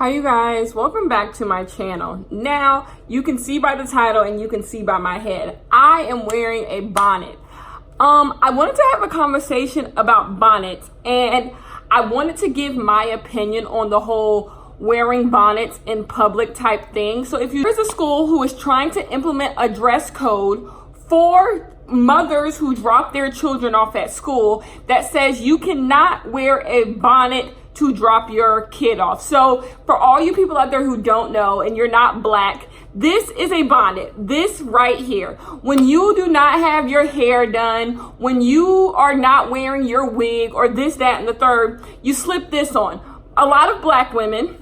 Hi you guys, welcome back to my channel. Now you can see by the title and you can see by my head, I am wearing a bonnet. I wanted to have a conversation about bonnets, and I wanted to give my opinion on the whole wearing bonnets in public type thing. So if there's a school who is trying to implement a dress code for mothers who drop their children off at school that says you cannot wear a bonnet to drop your kid off. So for all you people out there who don't know and you're not black, this is a bonnet. This right here. When you do not have your hair done, when you are not wearing your wig or this, that, and the third, you slip this on. A lot of black women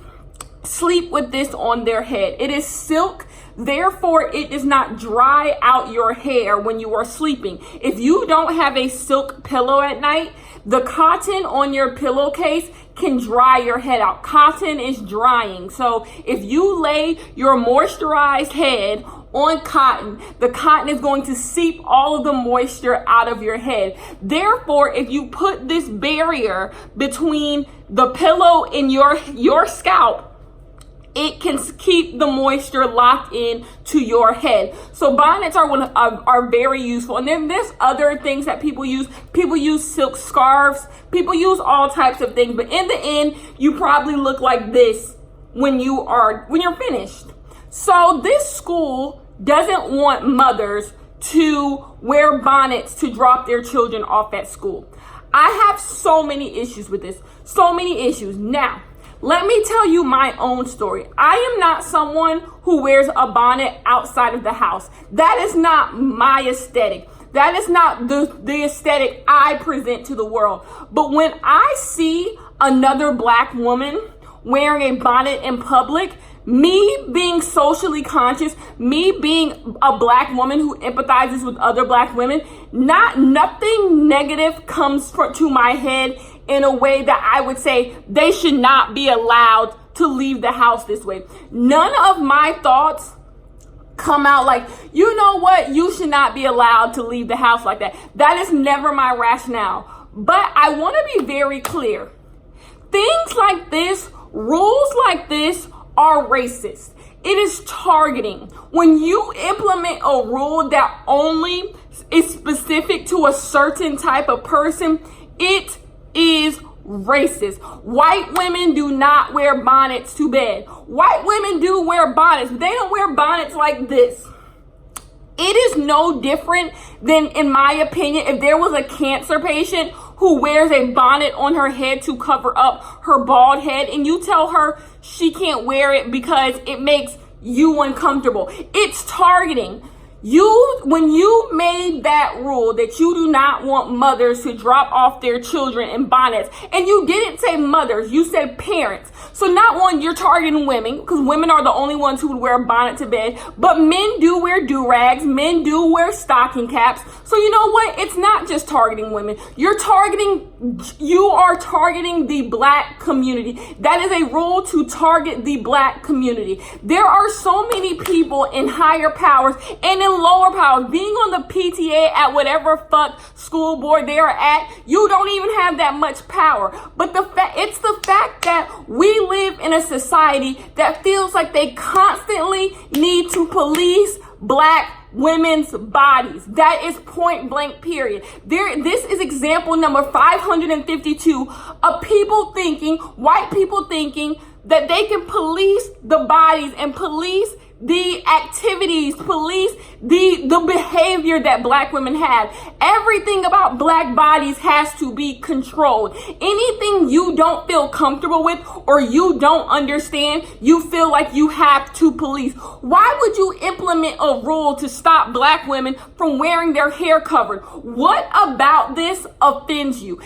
sleep with this on their head. It is silk. Therefore, it does not dry out your hair when you are sleeping. If you don't have a silk pillow at night, the cotton on your pillowcase can dry your head out. Cotton is drying. So if you lay your moisturized head on cotton, the cotton is going to seep all of the moisture out of your head. Therefore, if you put this barrier between the pillow and your scalp, it can keep the moisture locked in to your head. So bonnets are very useful. And then there's other things that people use. People use silk scarves. People use all types of things. But in the end, you probably look like this when you're finished. So this school doesn't want mothers to wear bonnets to drop their children off at school. I have so many issues with this. So many issues. Now, let me tell you my own story. I am not someone who wears a bonnet outside of the house. That is not my aesthetic. That is not the aesthetic I present to the world. But when I see another black woman wearing a bonnet in public, me being socially conscious, me being a black woman who empathizes with other black women, nothing negative comes to my head in a way that I would say they should not be allowed to leave the house this way. None of my thoughts come out like, you know what, you should not be allowed to leave the house like that. That is never my rationale. But I want to be very clear. Things like this, rules like this, are racist. It is targeting. When you implement a rule that only is specific to a certain type of person, it is racist. White women do not wear bonnets to bed. White women do wear bonnets, but they don't wear bonnets like this. It is no different than, in my opinion, if there was a cancer patient who wears a bonnet on her head to cover up her bald head, and you tell her she can't wear it because it makes you uncomfortable. It's targeting. When you made that rule that you do not want mothers to drop off their children in bonnets, and you didn't say mothers, you said parents. So not one, you're targeting women, because women are the only ones who would wear a bonnet to bed, but men do wear do-rags, men do wear stocking caps. So you know what? It's not just targeting women. You are targeting the black community. That is a rule to target the black community. There are so many people in higher powers and in lower powers, being on the PTA at whatever fuck school board they are at, you don't even have that much power. But it's the fact that we live in a society that feels like they constantly need to police black women's bodies. That is point blank, period. This is example number 552 of white people thinking that they can police the bodies and police the activities, police the behavior that black women have. Everything about black bodies has to be controlled. Anything you don't feel comfortable with or you don't understand, you feel like you have to police. Why would you implement a rule to stop black women from wearing their hair covered? What about this offends you?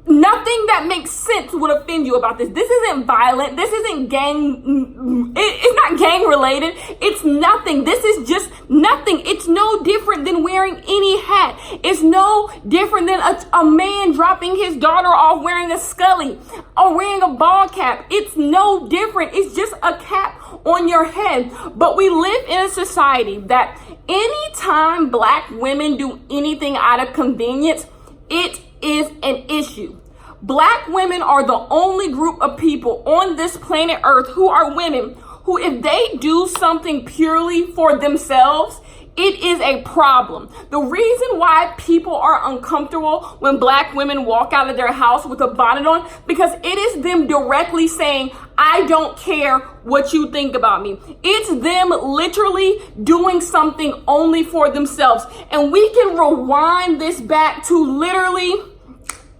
Nothing that makes sense would offend you about this. This isn't violent. This isn't it's not gang related. It's nothing. This is just nothing. It's no different than wearing any hat. It's no different than a man dropping his daughter off wearing a scully or wearing a ball cap. It's no different. It's just a cap on your head. But we live in a society that anytime black women do anything out of convenience, it is an issue. Black women are the only group of people on this planet Earth who are women who, if they do something purely for themselves, it is a problem. The reason why people are uncomfortable when Black women walk out of their house with a bonnet on, because it is them directly saying, I don't care what you think about me. It's them literally doing something only for themselves. And we can rewind this back to literally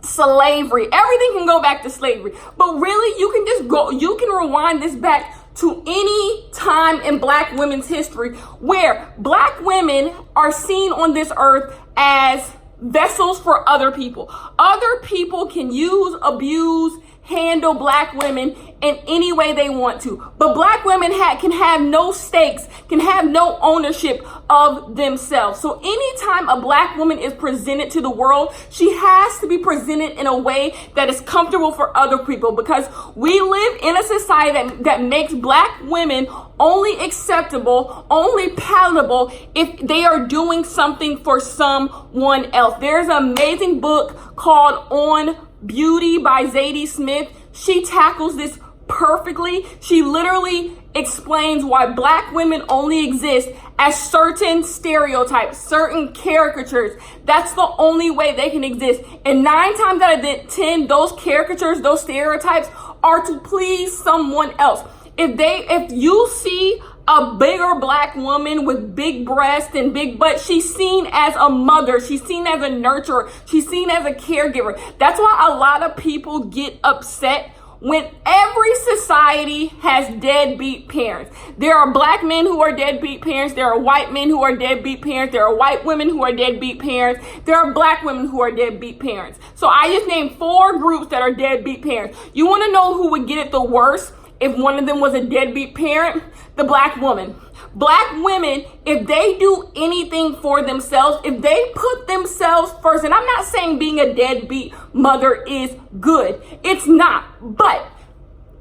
slavery. Everything can go back to slavery, but really you can rewind this back to any time in Black women's history where Black women are seen on this earth as vessels for other people. Other people can use, abuse, handle Black women in any way they want to. But Black women can have no stakes, can have no ownership of themselves. So anytime a Black woman is presented to the world, she has to be presented in a way that is comfortable for other people, because we live in a society that makes Black women only acceptable, only palatable if they are doing something for someone else. There's an amazing book called On Beauty by Zadie Smith. She tackles this perfectly. She literally explains why Black women only exist as certain stereotypes, certain caricatures. That's the only way they can exist. And 9 times out of 10, those caricatures, those stereotypes are to please someone else. If you see a bigger Black woman with big breasts and big butt, she's seen as a mother, she's seen as a nurturer, she's seen as a caregiver. That's why a lot of people get upset when every society has deadbeat parents. There are Black men who are deadbeat parents. There are white men who are deadbeat parents. There are white women who are deadbeat parents. There are Black women who are deadbeat parents. So I just named 4 groups that are deadbeat parents. You want to know who would get it the worst if one of them was a deadbeat parent? The Black woman. Black women, if they do anything for themselves, if they put themselves first, and I'm not saying being a deadbeat mother is good. It's not. But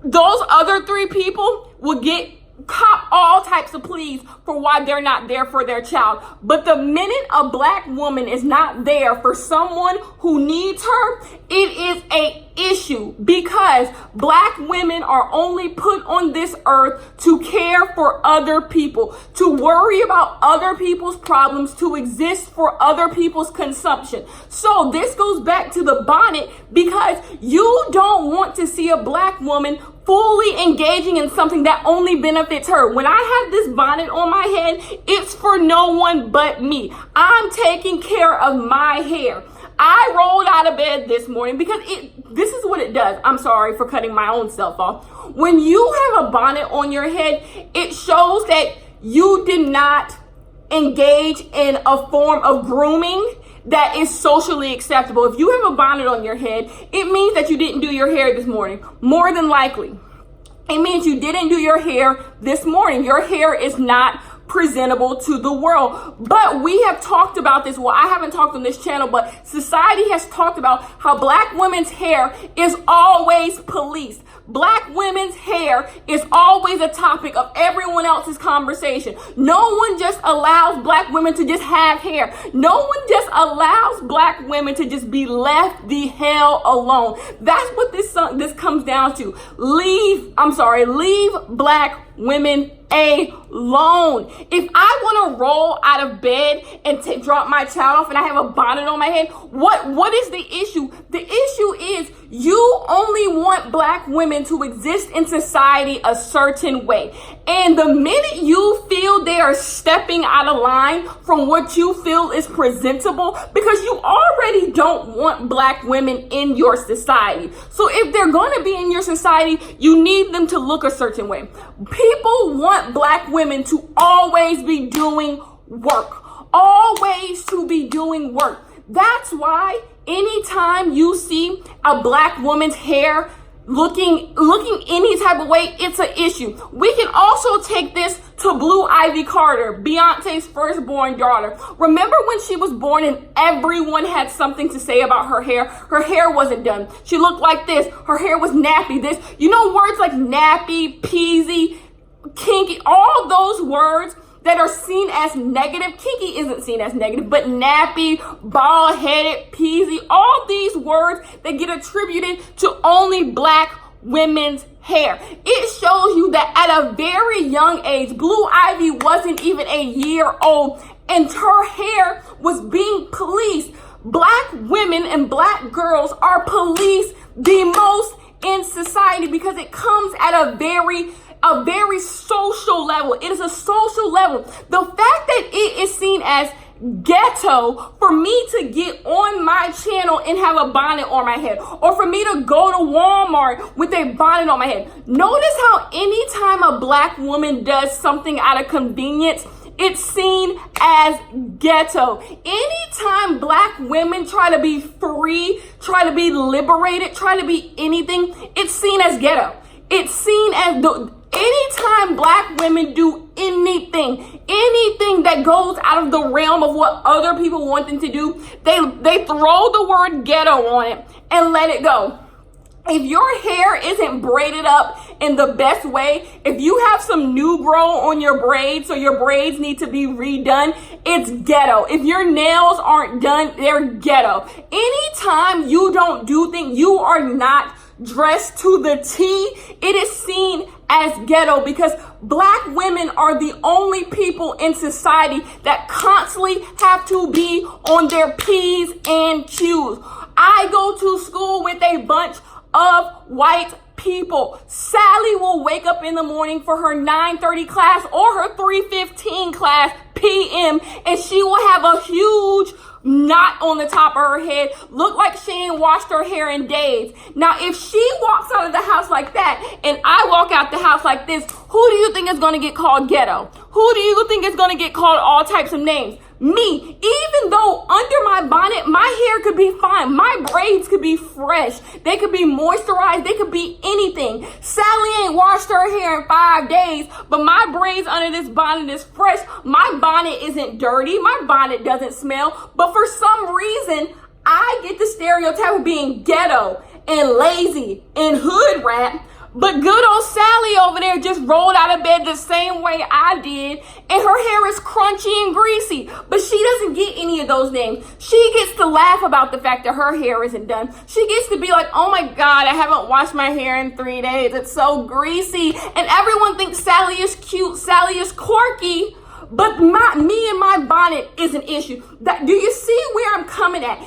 those other 3 people will cop all types of pleas for why they're not there for their child. But the minute a Black woman is not there for someone who needs her, it is a issue, because Black women are only put on this earth to care for other people, to worry about other people's problems, to exist for other people's consumption. So this goes back to the bonnet, because you don't want to see a Black woman fully engaging in something that only benefits her. When I have this bonnet on my head, it's for no one but me. I'm taking care of my hair. I rolled out of bed this morning because this is what it does. I'm sorry for cutting my own self off. When you have a bonnet on your head, it shows that you did not engage in a form of grooming that is socially acceptable. If you have a bonnet on your head, it means that you didn't do your hair this morning. More than likely, it means you didn't do your hair this morning. Your hair is not presentable to the world. But we have talked about this. Well, I haven't talked on this channel, but society has talked about how Black women's hair is always policed. Black women's hair is always a topic of everyone else's conversation. No one just allows Black women to just have hair. No one just allows Black women to just be left the hell alone. That's what this comes down to. Leave Black women alone. If I want to roll out of bed and drop my child off and I have a bonnet on my head, what is the issue? The issue is you only want Black women to exist in society a certain way. And the minute you feel they are stepping out of line from what you feel is presentable, because you already don't want Black women in your society. So if they're going to be in your society, you need them to look a certain way. People want Black women to always be doing work. Always to be doing work. That's why anytime you see a Black woman's hair looking any type of way, it's an issue. We can also take this to Blue Ivy Carter, Beyonce's firstborn daughter. Remember when she was born and everyone had something to say about her hair? Her hair wasn't done. She looked like this. Her hair was nappy. This, you know, words like nappy, peasy, kinky, all those words that are seen as negative. Kinky isn't seen as negative, but nappy, bald-headed, peasy, all these words that get attributed to only black women's hair. It shows you that at a very young age, Blue Ivy wasn't even a year old, and her hair was being policed. Black women and black girls are policed the most in society because it comes at a very social level. It is a social level. The fact that it is seen as ghetto for me to get on my channel and have a bonnet on my head, or for me to go to Walmart with a bonnet on my head. Notice how anytime a black woman does something out of convenience, it's seen as ghetto. Anytime black women try to be free, try to be liberated, try to be anything, it's seen as ghetto. It's seen as anytime black women do anything that goes out of the realm of what other people want them to do, they throw the word ghetto on it and let it go. If your hair isn't braided up in the best way, if you have some new grow on your braids, so your braids need to be redone, it's ghetto. If your nails aren't done, they're ghetto. Anytime you don't do things, you are not dressed to the T, it is seen as ghetto because black women are the only people in society that constantly have to be on their P's and Q's. I go to school with a bunch of white people. Sally will wake up in the morning for her 9:30 class or her 3:15 class PM, and she will have a huge knot on the top of her head, look like she ain't washed her hair in days. Now, if she walks out of the house like that, and I walk out the house like this, who do you think is going to get called ghetto? Who do you think is going to get called all types of names? Me. Even though under my bonnet, my hair could be fine. My braids could be fresh. They could be moisturized. They could be anything. Sally ain't washed her hair in 5 days, but my braids under this bonnet is fresh. My bonnet isn't dirty. My bonnet doesn't smell. But for some reason, I get the stereotype of being ghetto and lazy and hood rat. But good old Sally over there just rolled out of bed the same way I did, and her hair is crunchy and greasy. But she doesn't get any of those names. She gets to laugh about the fact that her hair isn't done. She gets to be like, oh my God, I haven't washed my hair in 3 days. It's so greasy. And everyone thinks Sally is cute. Sally is quirky. But me and my bonnet is an issue. Do you see where I'm coming at?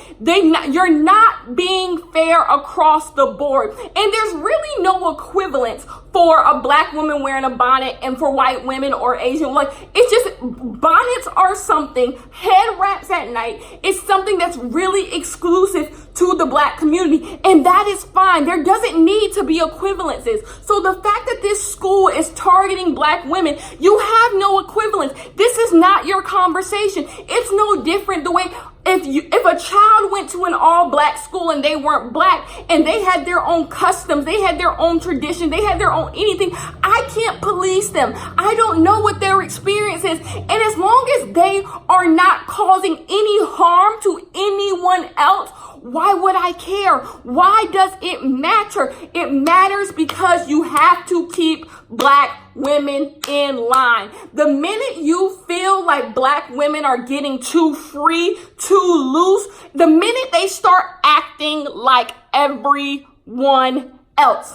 You're not being fair across the board. And there's really no equivalence for a black woman wearing a bonnet and for white women or Asian. Like, it's just, bonnets are something, head wraps at night, it's something that's really exclusive to the black community. And that is fine. There doesn't need to be equivalences. So the fact that this school is targeting black women, you have no equivalence. This is not your conversation. It's no different the way if a child went to an all-black school and they weren't black and they had their own customs, they had their own tradition, they had their own anything, I can't police them. I don't know what their experience is. And as long as they are not causing any harm to anyone else, why would I care? Why does it matter? It matters because you have to keep black women in line. The minute you feel like black women are getting too free, too loose, the minute they start acting like everyone else.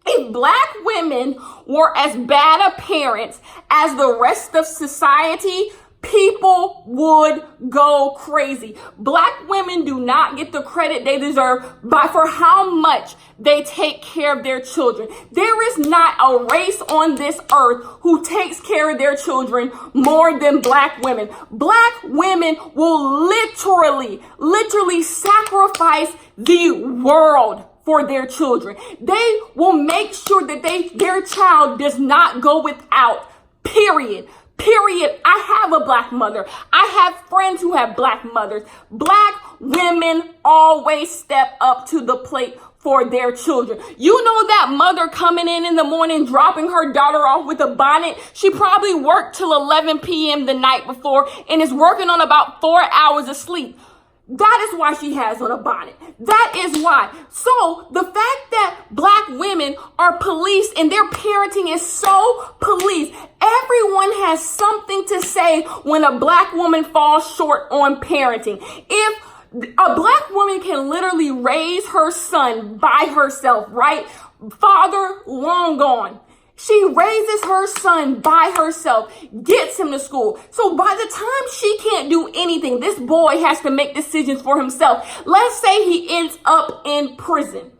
If black women were as bad a parents as the rest of society, people would go crazy. Black women do not get the credit they deserve for how much they take care of their children. There is not a race on this earth who takes care of their children more than black women. Black women will literally sacrifice the world for their children. They will make sure that their child does not go without, period. I have a black mother. I have friends who have black mothers. Black women always step up to the plate for their children. You know that mother coming in the morning, dropping her daughter off with a bonnet. She probably worked till 11 p.m. the night before and is working on about 4 hours of sleep. That is why she has on a bonnet. That is why. So the fact that black women are policed and their parenting is so policed, everyone has something to say when a black woman falls short on parenting. If a black woman can literally raise her son by herself, right? Father long gone. She raises her son by herself, gets him to school. So by the time she can't do anything, this boy has to make decisions for himself. Let's say he ends up in prison.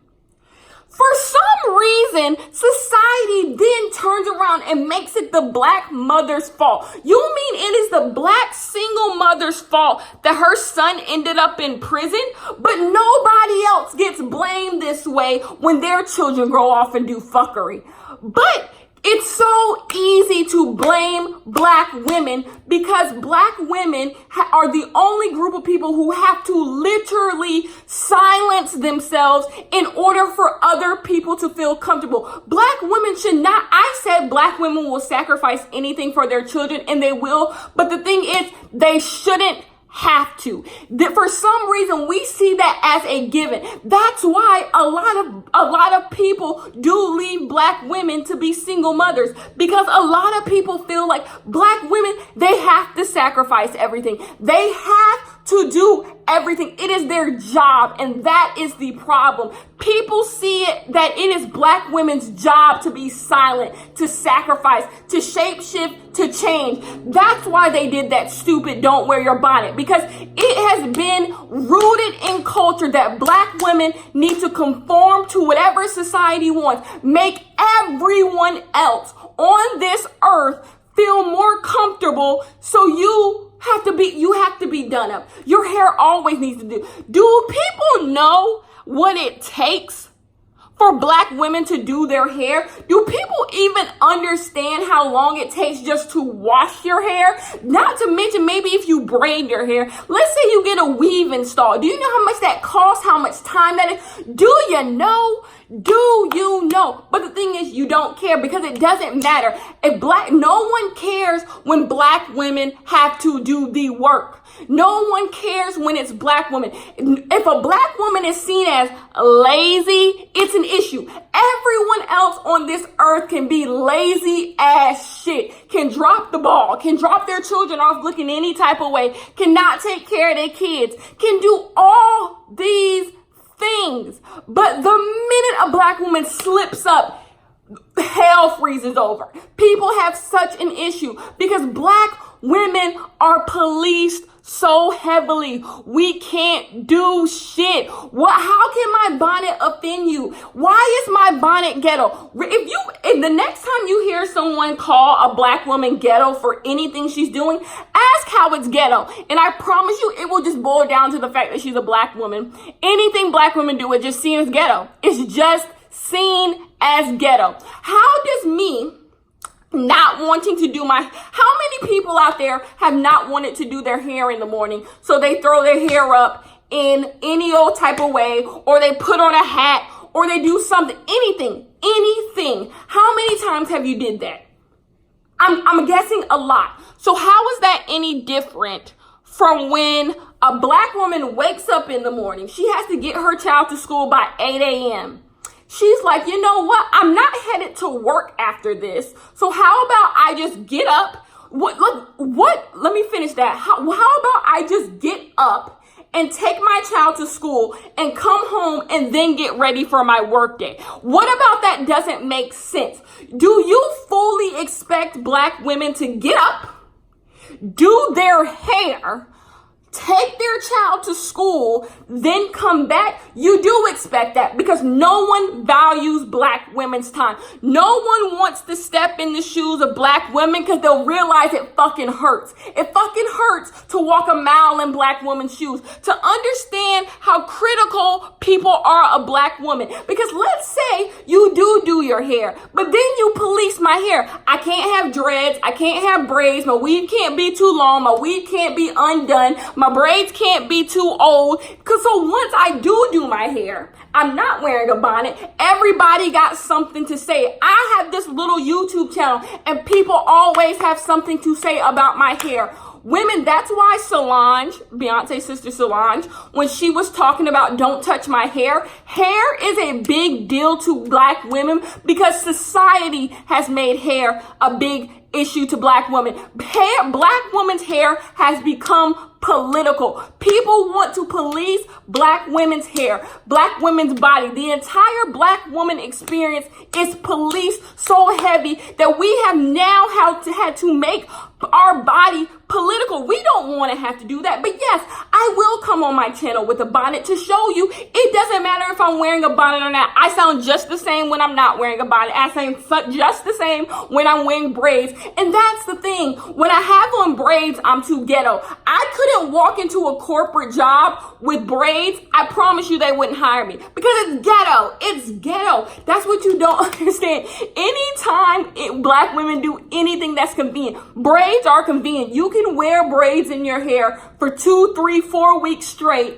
For some reason, society then turns around and makes it the black mother's fault. You mean it is the black single mother's fault that her son ended up in prison? But nobody else gets blamed this way when their children grow off and do fuckery. But it's so easy to blame black women because black women are the only group of people who have to literally silence themselves in order for other people to feel comfortable. Black women should not, I said black women will sacrifice anything for their children, and they will, but the thing is, they shouldn't have to. For some reason, we see that as a given. That's why a lot of people do leave black women to be single mothers, because a lot of people feel like black women, they have to sacrifice everything. They have to do everything. It is their job, and that is the problem. People see it that it is black women's job to be silent, to sacrifice, to shapeshift, to change. That's why they did that stupid "don't wear your bonnet," because it has been rooted in culture that black women need to conform to whatever society wants, make everyone else on this earth feel more comfortable, so you have to be done up. Your hair always needs to do. Do people know what it takes for black women to do their hair? Do people even understand how long it takes just to wash your hair? Not to mention maybe if you braid your hair. Let's say you get a weave installed. Do you know how much that costs? How much time that is? Do you know? Do you know? But the thing is, you don't care because it doesn't matter. No one cares when black women have to do the work. No one cares when it's black women. If a black woman is seen as lazy, it's an issue. Everyone else on this earth can be lazy as shit, can drop the ball, can drop their children off looking any type of way, cannot take care of their kids, can do all these things. But the minute a black woman slips up, hell freezes over. People have such an issue because black women are policed so heavily. We can't do shit. How can my bonnet offend you? Why is my bonnet ghetto? If the next time you hear someone call a black woman ghetto for anything she's doing, ask how it's ghetto. And I promise you, it will just boil down to the fact that she's a black woman. Anything black women do is just seen as ghetto. It's just seen as ghetto. How does me not wanting to do how many people out there have not wanted to do their hair in the morning, so they throw their hair up in any old type of way, or they put on a hat, or they do something, anything. How many times have you did that? I'm guessing a lot. So how is that any different from when a black woman wakes up in the morning? She has to get her child to school by 8 a.m. She's like, you know what? I'm not headed to work after this. So how about I just get up? Let me finish that. How about I just get up and take my child to school and come home and then get ready for my work day? What about that doesn't make sense? Do you fully expect black women to get up, do their hair, take their child to school, then come back? You do expect that because no one values black women's time. No one wants to step in the shoes of black women because they'll realize it fucking hurts. It fucking hurts to walk a mile in black women's shoes, to understand how critical people are of black women. Because let's say you do your hair, but then you police my hair. I can't have dreads. I can't have braids. My weave can't be too long. My weave can't be undone. My braids can't be too old. So once I do my hair, I'm not wearing a bonnet. Everybody got something to say. I have this little YouTube channel and people always have something to say about my hair. Women, that's why Solange, Beyonce's sister Solange, when she was talking about don't touch my hair is a big deal to black women because society has made hair a big issue to black women. Black women's hair has become political. People want to police black women's hair, black women's body. The entire black woman experience is policed so heavy that we have now had to make our body political. We don't want to have to do that. But yes, I will come on my channel with a bonnet to show you it doesn't matter if I'm wearing a bonnet or not. I sound just the same when I'm not wearing a bonnet. I sound just the same when I'm wearing braids. And that's the thing. When I have on braids, I'm too ghetto. I couldn't walk into a corporate job with braids. I promise you they wouldn't hire me because it's ghetto. It's ghetto. That's what you don't understand. Anytime black women do anything that's convenient, braids are convenient. You can wear braids in your hair for 2, 3, 4 weeks straight,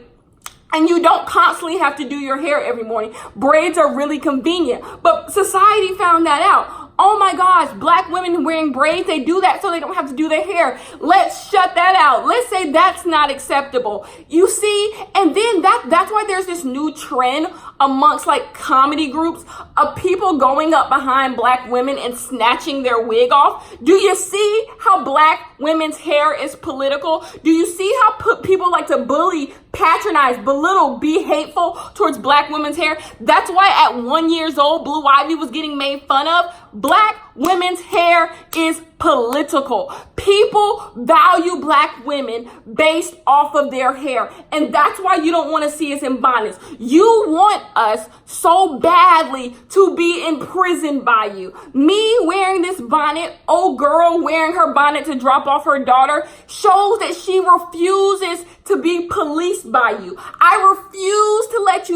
and you don't constantly have to do your hair every morning. Braids are really convenient, but society found that out. Oh my gosh, black women wearing braids, they do that so they don't have to do their hair. Let's shut that out. Let's say that's not acceptable. You see, and then that's why there's this new trend amongst like comedy groups of people going up behind black women and snatching their wig off. Do you see how black women's hair is political? Do you see how people like to bully, patronize, belittle, be hateful towards black women's hair? That's why at 1 year old, Blue Ivy was getting made fun of. Black women's hair is political. People value black women based off of their hair. And that's why you don't want to see us in bonnets. You want us so badly to be imprisoned by you. Me wearing this bonnet, old girl wearing her bonnet to drop off her daughter, shows that she refuses to be policed by you. I refuse to let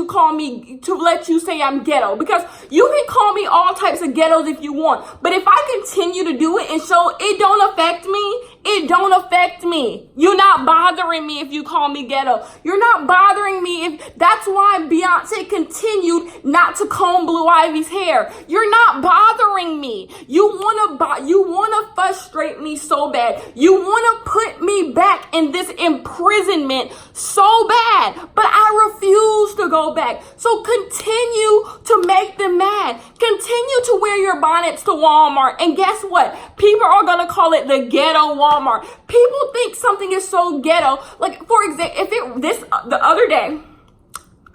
you say I'm ghetto, because you can call me all types of ghettos if you want. But if I continue to do it and show it don't affect me, it don't affect me. You're not bothering me if you call me ghetto. You're not bothering me if that's why Beyonce continued not to comb Blue Ivy's hair. You're not bothering me. You wanna frustrate me so bad. You wanna put me back in this imprisonment so bad, but I refuse to go back. So continue to make them mad. Continue to wear your bonnets to Walmart, and guess what? People are gonna call it the ghetto Walmart. People think something is so ghetto. Like, for example, the other day,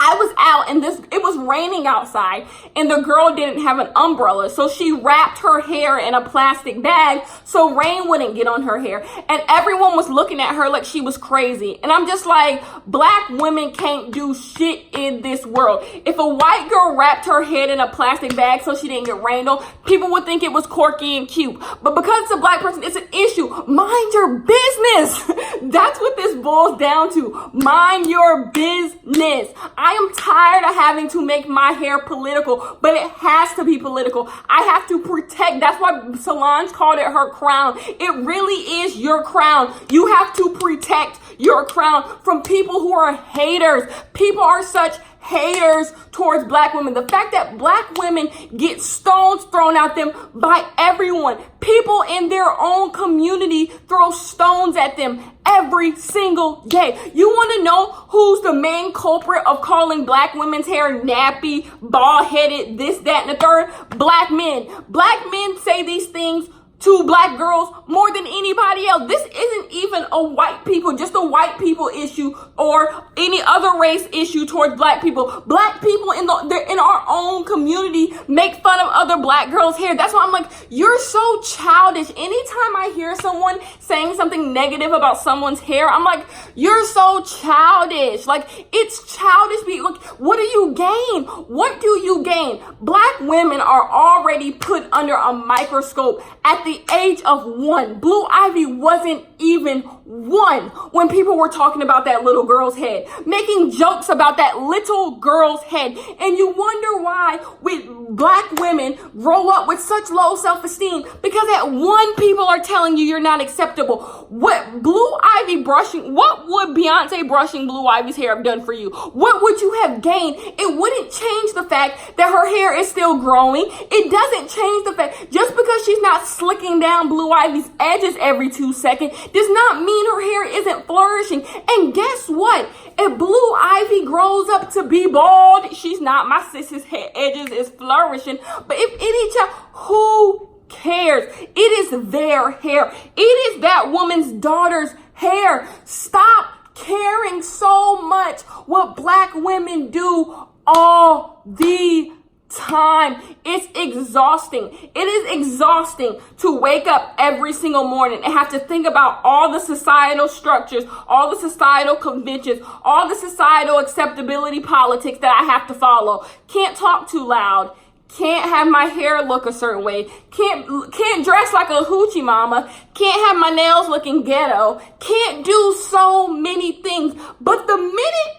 I was out and it was raining outside and the girl didn't have an umbrella. So she wrapped her hair in a plastic bag so rain wouldn't get on her hair. And everyone was looking at her like she was crazy. And I'm just like, black women can't do shit in this world. If a white girl wrapped her head in a plastic bag so she didn't get rained on, people would think it was quirky and cute. But because it's a black person, it's an issue. Mind your business. That's what this boils down to. Mind your business. I am tired of having to make my hair political, but it has to be political. I have to protect. That's why Solange called it her crown. It really is your crown. You have to protect your crown from people who are haters. People are such haters towards black women. The fact that black women get stones thrown at them by everyone. People in their own community throw stones at them every single day. You want to know who's the main culprit of calling black women's hair nappy, bald-headed, this, that, and the third? Black men. Black men say these things to black girls more than anybody else. This isn't even just a white people issue or any other race issue towards black people. Black people in our own community make fun of other black girls' hair. That's why I'm like, you're so childish. Anytime I hear someone saying something negative about someone's hair, I'm like, you're so childish. Like, it's childish. Look, what do you gain? What do you gain? Black women are already put under a microscope at the age of 1. Blue Ivy wasn't even 1 when people were talking about that little girl's head, making jokes about that little girl's head. And you wonder why black women grow up with such low self-esteem, because at 1, people are telling you you're not acceptable. What would Beyonce brushing Blue Ivy's hair have done for you? What would you have gained? It wouldn't change the fact that her hair is still growing. It doesn't change the fact, just because she's not slicking down Blue Ivy's edges every 2 seconds does not mean mean her hair isn't flourishing. And guess what? If Blue Ivy grows up to be bald, she's not. My sister's hair edges is flourishing. But if any child, who cares? It is their hair. It is that woman's daughter's hair. Stop caring so much what black women do all the time. It's exhausting. It is exhausting to wake up every single morning and have to think about all the societal structures, all the societal conventions, all the societal acceptability politics that I have to follow. Can't talk too loud. Can't have my hair look a certain way. Can't dress like a hoochie mama. Can't have my nails looking ghetto. Can't do so many things. But the minute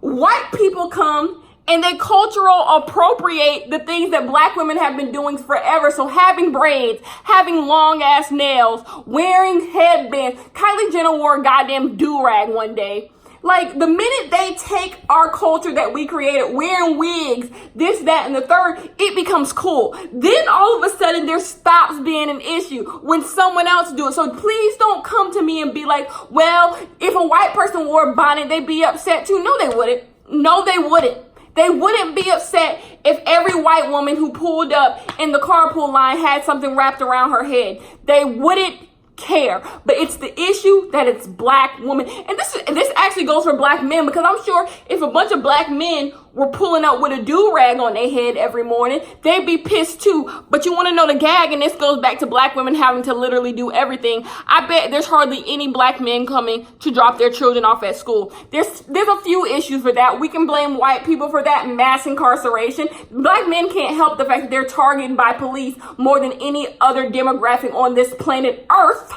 white people come and they cultural appropriate the things that black women have been doing forever. So having braids, having long ass nails, wearing headbands. Kylie Jenner wore a goddamn do-rag one day. Like, the minute they take our culture that we created, wearing wigs, this, that, and the third, it becomes cool. Then all of a sudden there stops being an issue when someone else do it. So please don't come to me and be like, well, if a white person wore a bonnet, they'd be upset too. No, they wouldn't. No, they wouldn't. They wouldn't be upset if every white woman who pulled up in the carpool line had something wrapped around her head. They wouldn't care. But it's the issue that it's black women. And this actually goes for black men, because I'm sure if a bunch of black men were pulling up with a do-rag on their head every morning, they'd be pissed too. But you want to know the gag, and this goes back to black women having to literally do everything. I bet there's hardly any black men coming to drop their children off at school. There's a few issues for that. We can blame white people for that, mass incarceration. Black men can't help the fact that they're targeted by police more than any other demographic on this planet Earth.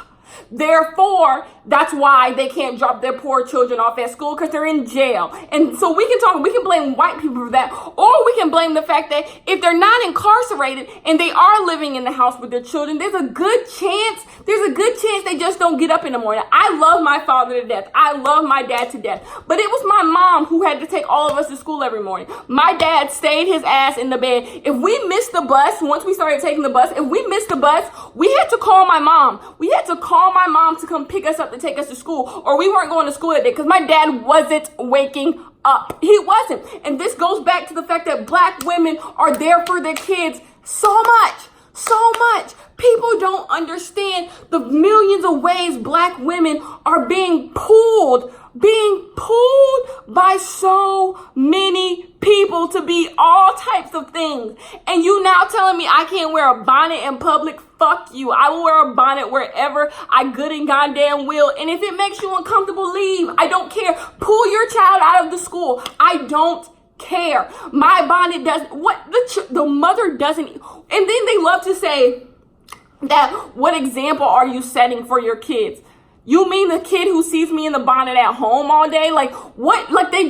Therefore, that's why they can't drop their poor children off at school, because they're in jail. And so we can blame white people for that, or we can blame the fact that if they're not incarcerated and they are living in the house with their children, there's a good chance they just don't get up in the morning. I love my father to death. I love my dad to death. But it was my mom who had to take all of us to school every morning. My dad stayed his ass in the bed. If we missed the bus, once we started taking the bus, if we missed the bus, we had to call my mom. We had to call my mom to come pick us up to take us to school, or we weren't going to school that day because my dad wasn't waking up. He wasn't. And this goes back to the fact that black women are there for their kids so much. People don't understand the millions of ways black women are being pulled by so many people to be all types of things. And you now telling me I can't wear a bonnet in public? Fuck you. I will wear a bonnet wherever I good and goddamn will. And if it makes you uncomfortable, leave. I don't care. Pull your child out of the school. I don't care. My bonnet does what the mother doesn't. And then they love to say that, what example are you setting for your kids? You mean the kid who sees me in the bonnet at home all day? Like, what? Like, they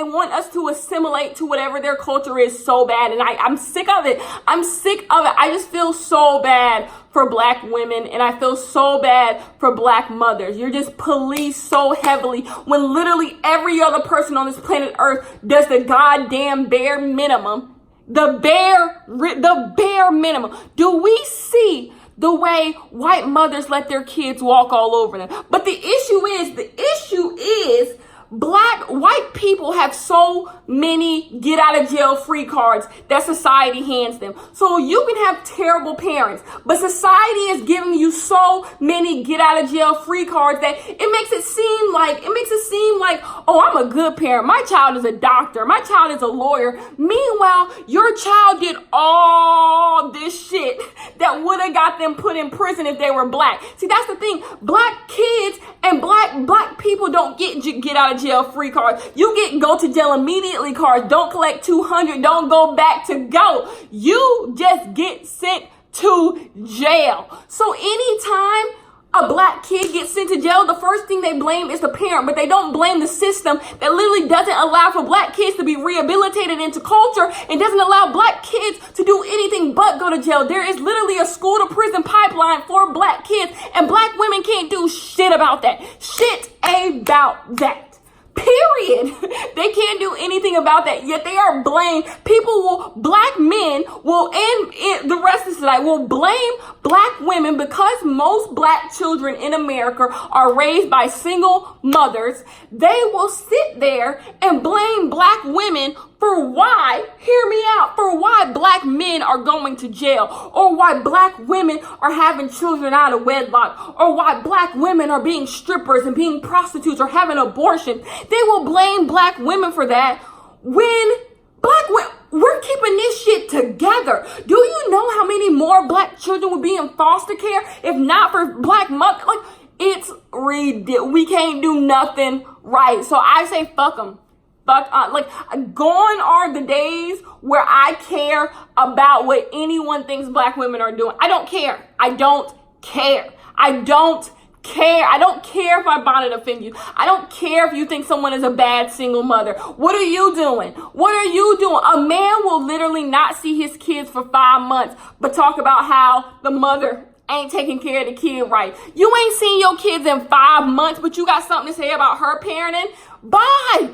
want us to assimilate to whatever their culture is so bad. And I'm sick of it. I just feel so bad for black women, and I feel so bad for black mothers. You're just policed so heavily when literally every other person on this planet Earth does the goddamn bare minimum. The bare minimum. Do we see the way white mothers let their kids walk all over them? But the issue is white people have so many get out of jail free cards that society hands them. So you can have terrible parents, but society is giving you so many get out of jail free cards that it makes it seem like, oh, I'm a good parent. My child is a doctor. My child is a lawyer. Meanwhile, your child did all this shit that would have got them put in prison if they were black. See, that's the thing. Black kids and black people don't get out of jail free cards. You get go to jail immediately cards. Don't collect $200. Don't go back to go. You just get sent to jail. So anytime a black kid gets sent to jail, the first thing they blame is the parent, but they don't blame the system that literally doesn't allow for black kids to be rehabilitated into culture and doesn't allow black kids to do anything but go to jail. There is literally a school to prison pipeline for black kids, and black women can't do shit about that. Period. They can't do anything about that. Yet they are blamed. Black men will, and the rest of society will blame black women because most black children in America are raised by single mothers. They will sit there and blame black women for why, hear me out, for why black men are going to jail, or why black women are having children out of wedlock, or why black women are being strippers and being prostitutes or having abortion. They will blame black women for that when black women, we're keeping this shit together. Do you know how many more black children would be in foster care if not for black mothers? Like, it's ridiculous. We can't do nothing right. So I say fuck them. Gone are the days where I care about what anyone thinks black women are doing. I don't care. I don't care. I don't care. I don't care if my bonnet offends you. I don't care if you think someone is a bad single mother. What are you doing? What are you doing? A man will literally not see his kids for 5 months, but talk about how the mother ain't taking care of the kid right. You ain't seen your kids in 5 months, but you got something to say about her parenting? Bye.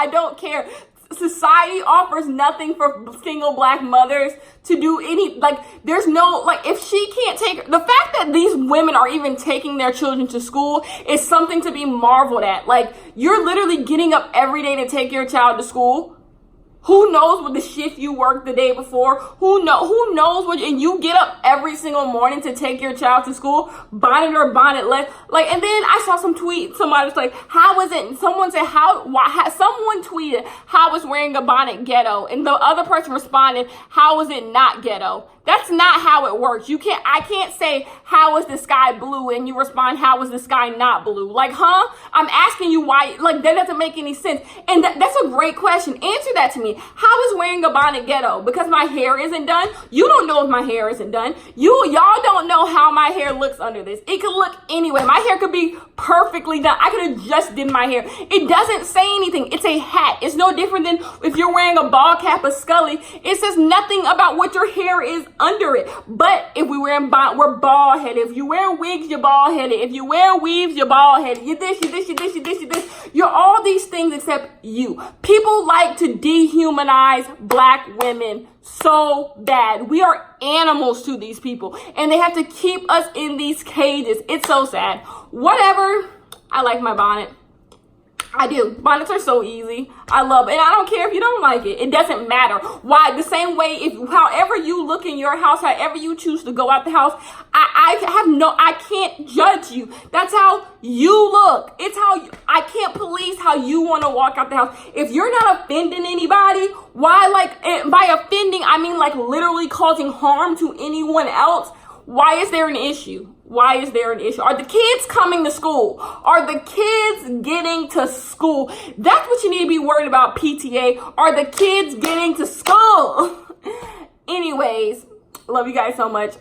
I don't care. Society offers nothing for single black mothers to do any, there's no, if she can't take, the fact that these women are even taking their children to school is something to be marveled at. You're literally getting up every day to take your child to school. Who knows what the shift you worked the day before? Who knows what, and you get up every single morning to take your child to school, bonnet or bonnetless. And then I saw some tweet, somebody was like, how is it, someone said, someone tweeted, how is wearing a bonnet ghetto? And the other person responded, how is it not ghetto? That's not how it works. I can't say, how is the sky blue? And you respond, how is the sky not blue? I'm asking you why, that doesn't make any sense. And that's a great question. Answer that to me. How is wearing a bonnet ghetto? Because my hair isn't done? You don't know if my hair isn't done. Y'all don't know how my hair looks under this. It could look anyway. My hair could be perfectly done. I could have just did my hair. It doesn't say anything. It's a hat. It's no different than if you're wearing a ball cap or Scully. It says nothing about what your hair is under it. But if we're bald headed. If you wear wigs, you're bald headed. If you wear weaves, you're bald headed. You're this, you're this, you're this, you're this, you're this. You're all these things except you. People like to dehumanize black women so bad. We are animals to these people, and they have to keep us in these cages. It's so sad. Whatever. I like my bonnet. I do. Bonnets are so easy. I love it. And I don't care if you don't like it. It doesn't matter. Why? The same way, however you look in your house, however you choose to go out the house, I can't judge you. That's how you look. I can't police how you want to walk out the house. If you're not offending anybody, why, by offending, I mean, literally causing harm to anyone else, why is there an issue? Why is there an issue? Are the kids coming to school? Are the kids getting to school? That's what you need to be worried about, PTA. Are the kids getting to school? Anyways, love you guys so much.